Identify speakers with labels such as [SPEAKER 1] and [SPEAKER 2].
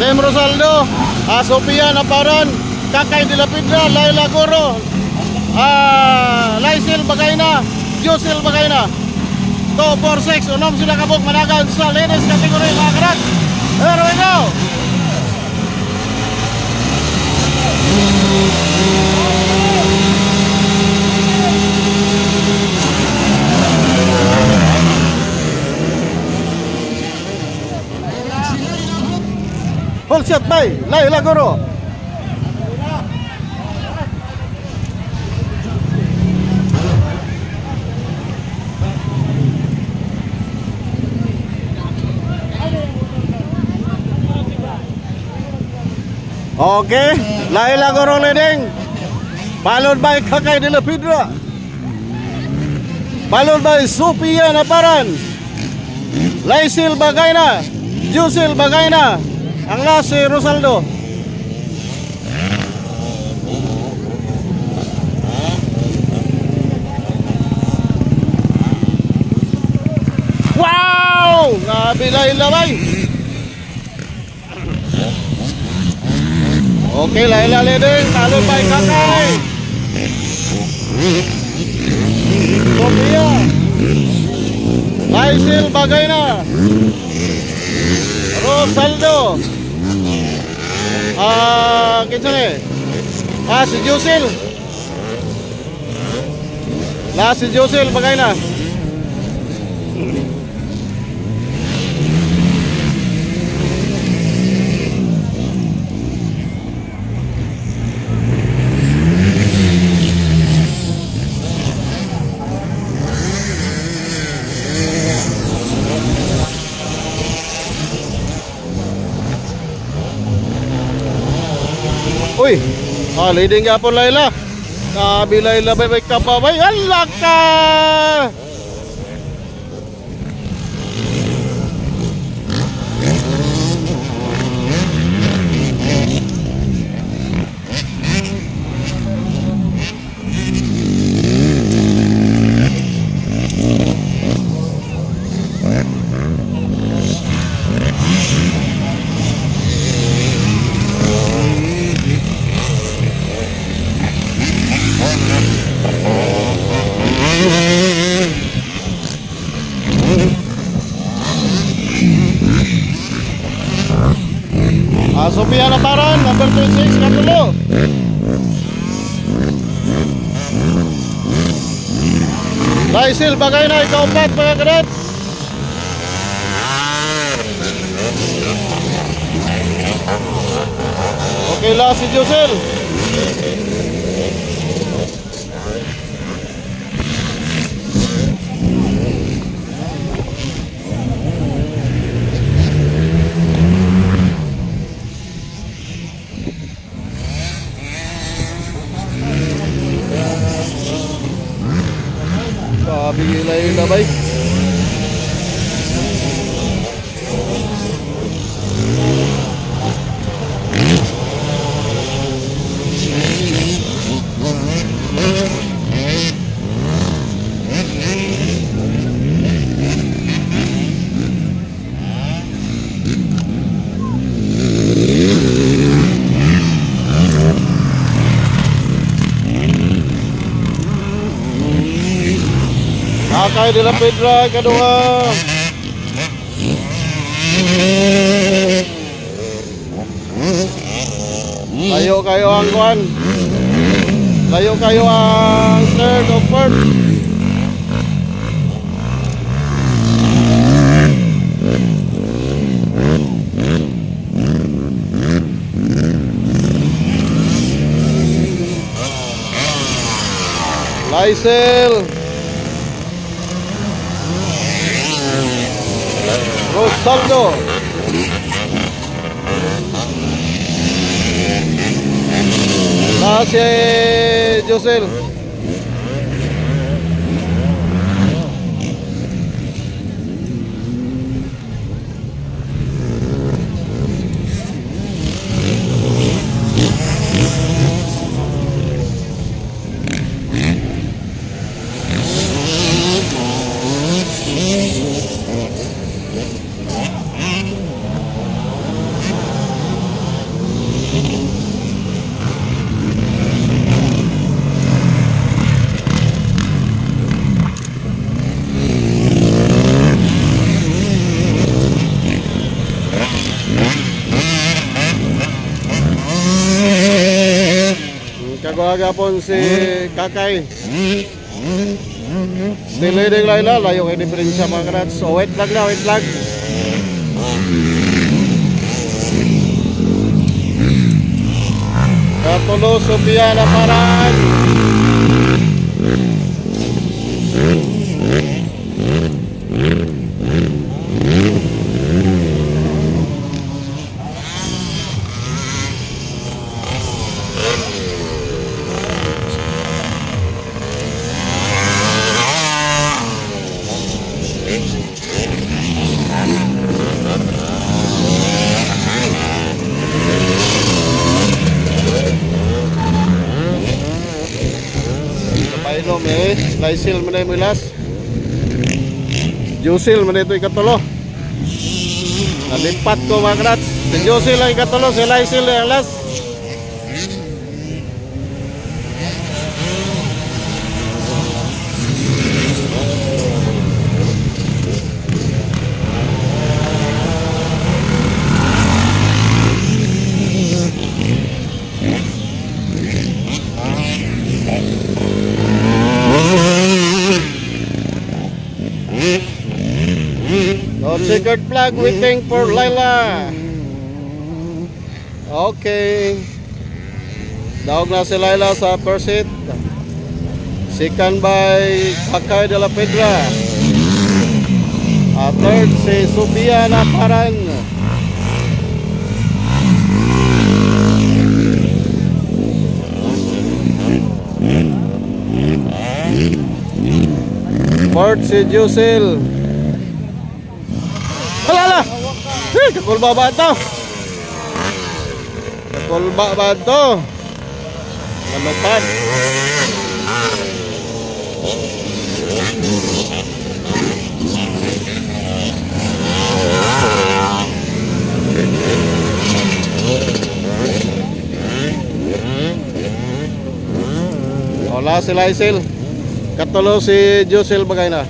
[SPEAKER 1] Sam Rosaldo, Sofia Naparan, Kakay de la Pedra, Laila Goro, Laisil Bagayna, Josil Bagayna. 246, unom sila kabog managan sa ladies category mga karat. Here we go. Full shot by Laila Goro. Okay, Laila Goro leading, followed by Kakay de la Pedra, followed by Sofia Naparan, Laisil Bagayna, Josil Bagayna, ang last si Rosaldo. Wow! Nabilay-labay. Okay, Laila leading, followed by Kakay, Sofia, Laisil Bagayna, Rosaldo, kinsa ni? Si Josil. Si Josil Bagayna. Uy, leading nga po Laila. Nabilay-labay may kababay. Alak ka! Sofia Naparan, number 26, Katulo. Laisil Bagayna, ika-4 mga kadets. Okay, last si Josil. Bigilay-labay. Kakay de la Pedra, kedua. Layo kayo ang kuan. Layo kayo ang third of fourth. Laisil, Rosaldo, si Josil. gapon si Kakay. Still leading Laila, layo kay diferensya mga karats. So wait lang na, wait lang. Katulo Sophia na paraan. Painom Laisil man mo ilas. Jusil man ito ikatulo. Nalipat ko mga karats. Si Jusil ang ikatulo, si Laisil ang last. No secret flag, waiting for Laila. Okay. Daog na si Laila sa first hit. Second by Kakay de la Pedra. Third si Sophia na parang. Fourth si Jusil. Alala! Kakulba ba ito? Kakulba ba ito? Lamapad. Wala si Laisil. Katulo si Jusil bagay na.